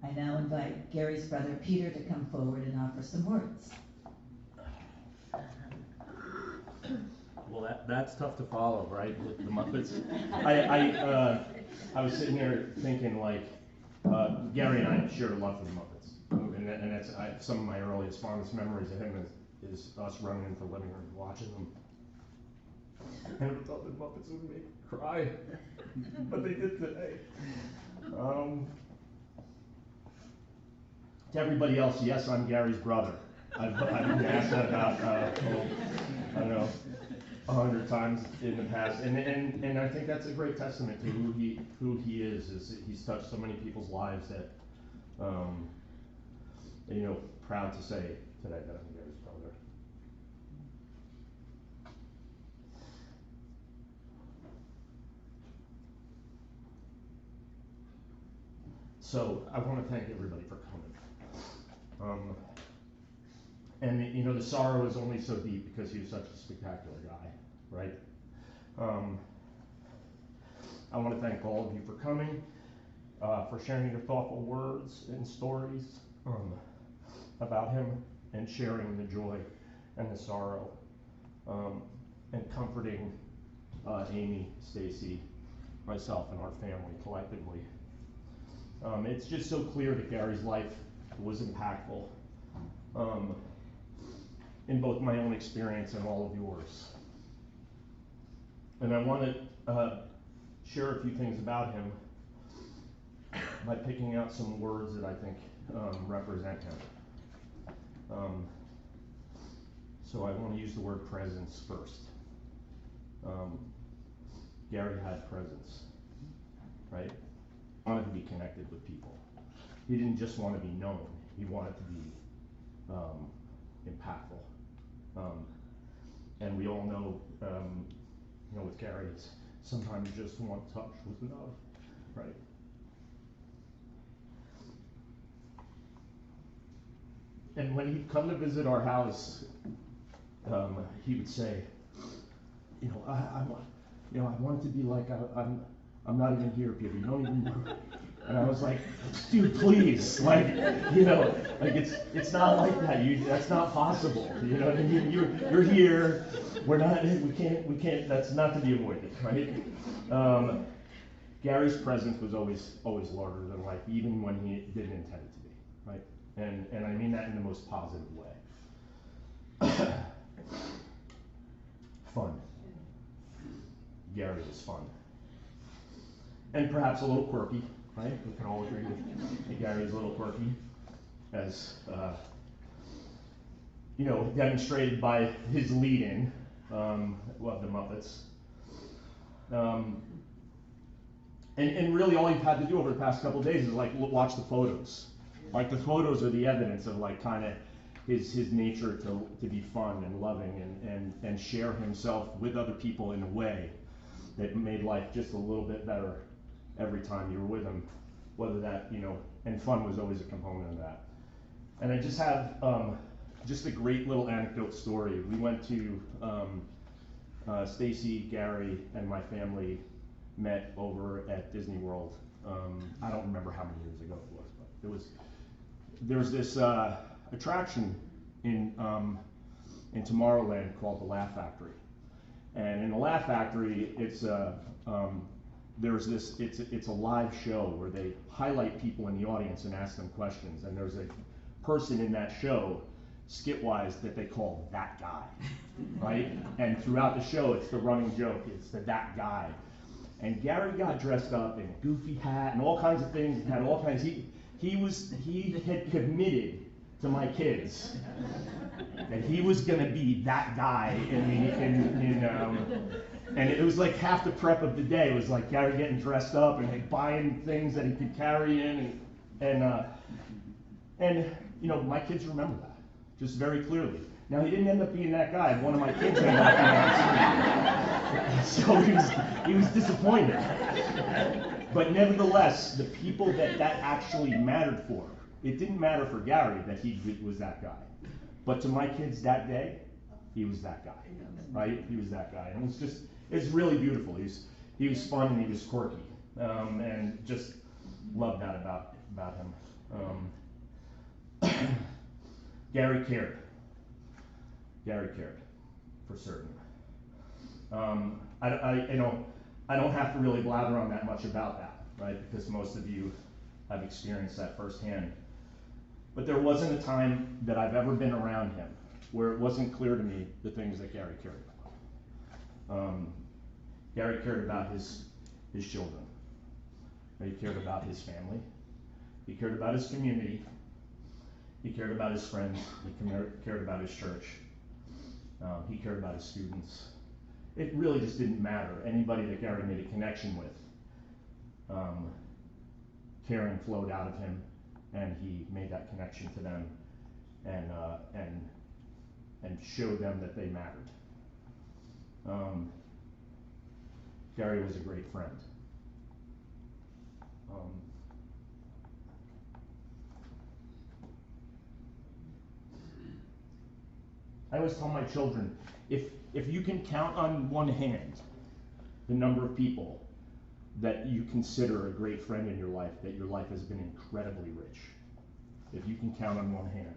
I now invite Gary's brother Peter to come forward and offer some words. Well, that's tough to follow, right, with the Muppets. I was sitting here thinking, like, Gary and I shared a love for the Muppets, and that's some of my earliest, fondest memories of him is us running into the living room watching them. And I thought the Muppets would make me cry, but they did today. To everybody else, yes, I'm Gary's brother. I've been asked that about, I don't know, 100 times in the past, and I think that's a great testament to who he is he's touched so many people's lives that, you know, proud to say today that I'm Gary's brother. So I want to thank everybody for coming. And you know, the sorrow is only so deep because he was such a spectacular guy, right? I want to thank all of you for coming, for sharing your thoughtful words and stories about him, and sharing the joy and the sorrow, and comforting Amy, Stacy, myself, and our family collectively. It's just so clear that Gary's life was impactful in both my own experience and all of yours. And I want to share a few things about him by picking out some words that I think represent him. So I want to use the word presence first. Gary had presence, right? He wanted to be connected with people. He didn't just want to be known, he wanted to be impactful. And we all know, you know, with Gary, it's sometimes just one touch was enough, right? And when he'd come to visit our house, he would say, you know, I want it to be like I'm not even here, Peter. You don't even know. And I was like, dude, please, like, you know, like it's not like that. That's not possible. You know what I mean? You're here. We can't. That's not to be avoided, right? Gary's presence was always larger than life, even when he didn't intend it to be, right? And I mean that in the most positive way. Fun. Gary was fun. And perhaps a little quirky, right? We can all agree that Gary's a little quirky, as you know, demonstrated by his lead-in of the Muppets. And really all you've had to do over the past couple of days is like watch the photos. Like the photos are the evidence of like kind of his nature to be fun and loving and share himself with other people in a way that made life just a little bit better every time you were with him, whether that, you know, and fun was always a component of that. And I just have just a great little anecdote story. We went to, Stacy, Gary, and my family met over at Disney World. I don't remember how many years ago it was, but there was this attraction in Tomorrowland called the Laugh Factory. And in the Laugh Factory, it's a live show where they highlight people in the audience and ask them questions. And there's a person in that show, skit-wise, that they call that guy, right? And throughout the show, it's the running joke. It's that guy. And Gary got dressed up in a goofy hat and all kinds of things. And had all kinds. He had committed to my kids that he was going to be that guy and it was like half the prep of the day. It was like Gary getting dressed up and like buying things that he could carry in and you know, my kids remember that just very clearly. Now he didn't end up being that guy. One of my kids ended up being that. So he was disappointed. But nevertheless, the people that actually mattered for, it didn't matter for Gary that he was that guy. But to my kids that day, he was that guy, right? He was that guy. And it's really beautiful. He was fun and he was quirky. And just loved that about him. Gary cared. Gary cared, for certain. I don't have to really blather on that much about that, right? Because most of you have experienced that firsthand. But there wasn't a time that I've ever been around him where it wasn't clear to me the things that Gary cared about. Gary cared about his children. He cared about his family. He cared about his community. He cared about his friends. He cared about his church. He cared about his students. It really just didn't matter. Anybody that Gary made a connection with, caring flowed out of him, and he made that connection to them, and showed them that they mattered. Gary was a great friend. I always tell my children, if you can count on one hand the number of people that you consider a great friend in your life, that your life has been incredibly rich. If you can count on one hand.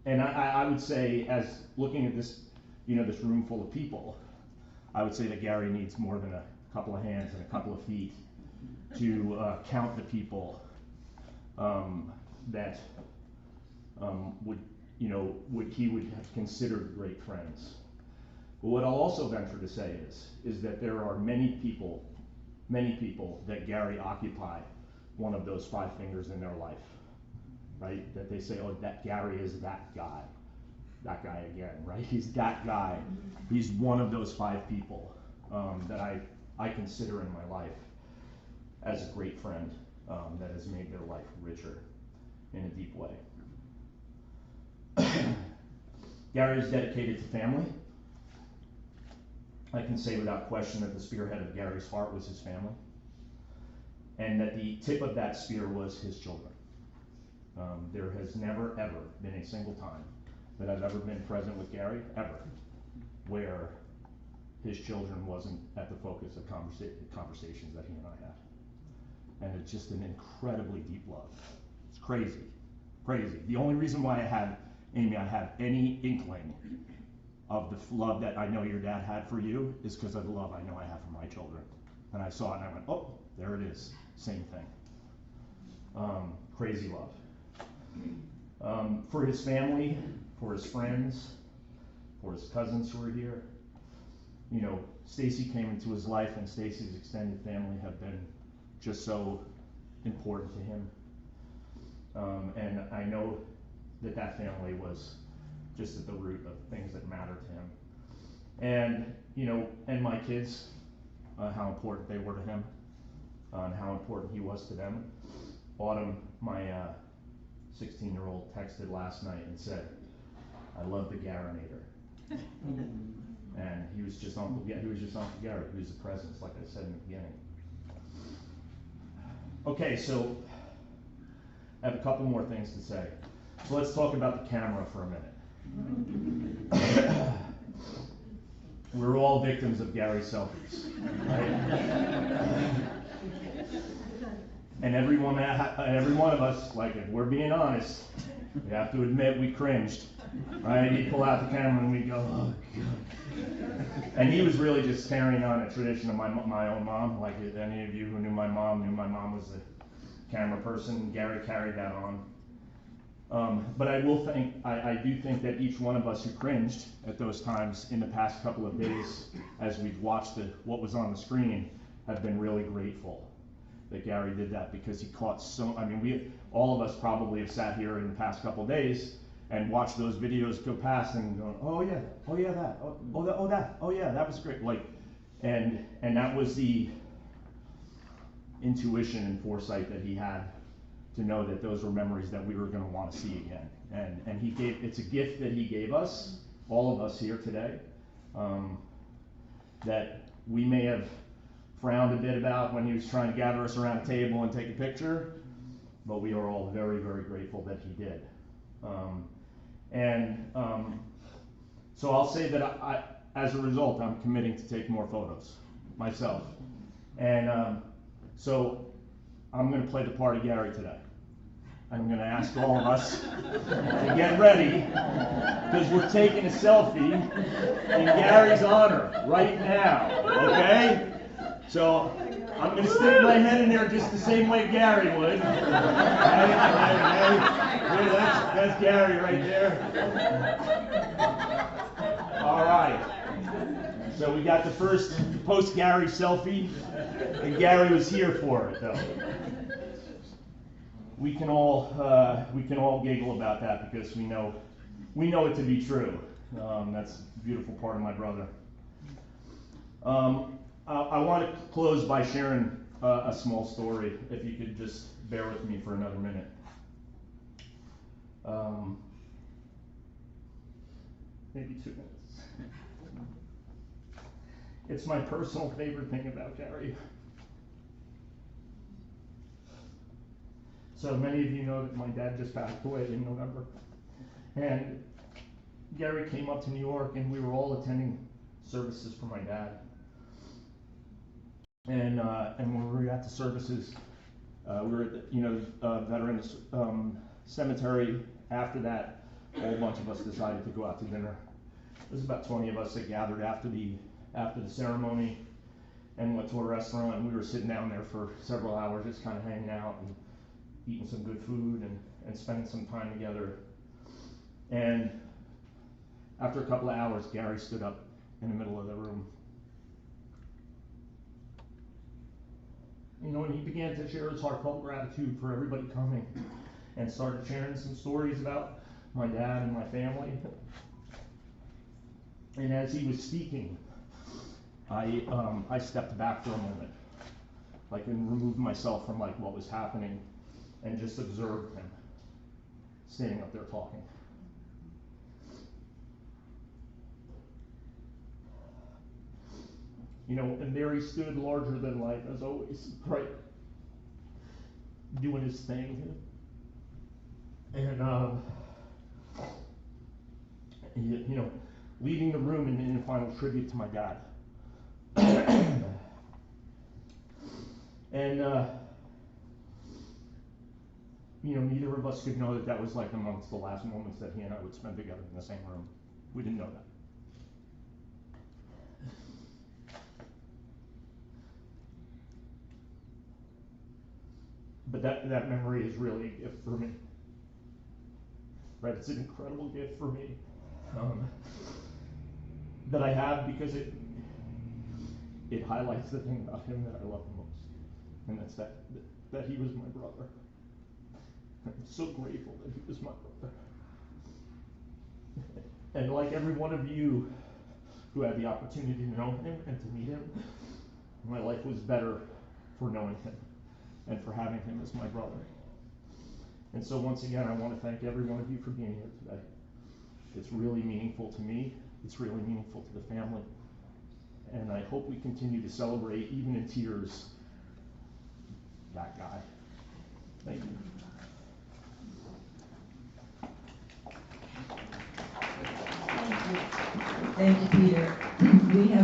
And I would say, as looking at this, this room full of people, I would say that Gary needs more than a couple of hands and a couple of feet to count the people that he would have considered great friends. But what I'll also venture to say is that there are many people that Gary occupy one of those 5 fingers in their life, right? That they say, oh, that Gary is that guy again, right? He's that guy. He's one of those 5 people that I consider in my life as a great friend that has made their life richer in a deep way. Gary is dedicated to family. I can say without question that the spearhead of Gary's heart was his family, and that the tip of that spear was his children. There has never, ever been a single time that I've ever been present with Gary, ever, where his children wasn't at the focus of conversations that he and I had. And it's just an incredibly deep love. It's crazy, crazy. The only reason why Amy, I have any inkling of the love that I know your dad had for you is because of the love I know I have for my children. And I saw it and I went, oh, there it is, same thing. Crazy love. For his family, for his friends, for his cousins who are here, Stacy came into his life, and Stacy's extended family have been just so important to him. And I know that family was just at the root of things that matter to him. And my kids, how important they were to him, and how important he was to them. Autumn, my 16-year-old, texted last night and said, I love the Garinator. And he was just Uncle Gary. He was a presence, like I said in the beginning. Okay, so I have a couple more things to say. So let's talk about the camera for a minute. We're all victims of Gary's selfies, right? And every one of us, like, if we're being honest, we have to admit we cringed, right? He'd pull out the camera and we'd go, oh, God. And he was really just carrying on a tradition of my own mom. Like any of you who knew my mom was a camera person. Gary carried that on. But I do think that each one of us who cringed at those times in the past couple of days, as we've watched what was on the screen, have been really grateful that Gary did that, because he caught all of us probably have sat here in the past couple of days and watched those videos go past and going, oh yeah, that was great. And that was the intuition and foresight that he had to know that those were memories that we were going to want to see again. And it's a gift that he gave us, all of us here today, that we may have frowned a bit about when he was trying to gather us around a table and take a picture, but we are all very, very grateful that he did. So I'll say that as a result, I'm committing to take more photos myself. And So I'm going to play the part of Gary today. I'm going to ask all of us to get ready, because we're taking a selfie in Gary's honor right now, okay? So I'm going to stick my head in there just the same way Gary would. That's Gary right there. All right. So we got the first post-Gary selfie, and Gary was here for it, though. We can all giggle about that because we know it to be true. That's a beautiful part of my brother. I want to close by sharing a small story. If you could just bear with me for another minute. Maybe 2 minutes. It's my personal favorite thing about Gary. So many of you know that my dad just passed away in November. And Gary came up to New York, and we were all attending services for my dad. And when we were at the services, we were at the Veterans Cemetery. After that, a whole bunch of us decided to go out to dinner. There was about 20 of us that gathered after the ceremony and went to a restaurant, and we were sitting down there for several hours just kind of hanging out and eating some good food and spending some time together. And after a couple of hours, Gary stood up in the middle of the room. And he began to share his heartfelt gratitude for everybody coming, and started sharing some stories about my dad and my family. And as he was speaking, I stepped back for a moment, and removed myself from what was happening, and just observed him standing up there talking. And there he stood, larger than life as always, right, doing his thing. And leaving the room in a final tribute to my dad. And neither of us could know that was amongst the last moments that he and I would spend together in the same room. We didn't know that. But that memory is really a gift for me. Right? It's an incredible gift for me that I have, because it highlights the thing about him that I love the most, and that's that he was my brother. I'm so grateful that he was my brother. And like every one of you who had the opportunity to know him and to meet him, my life was better for knowing him and for having him as my brother. And so once again, I want to thank every one of you for being here today. It's really meaningful to me. It's really meaningful to the family. And I hope we continue to celebrate, even in tears, that guy. Thank you. Thank you, Peter. We have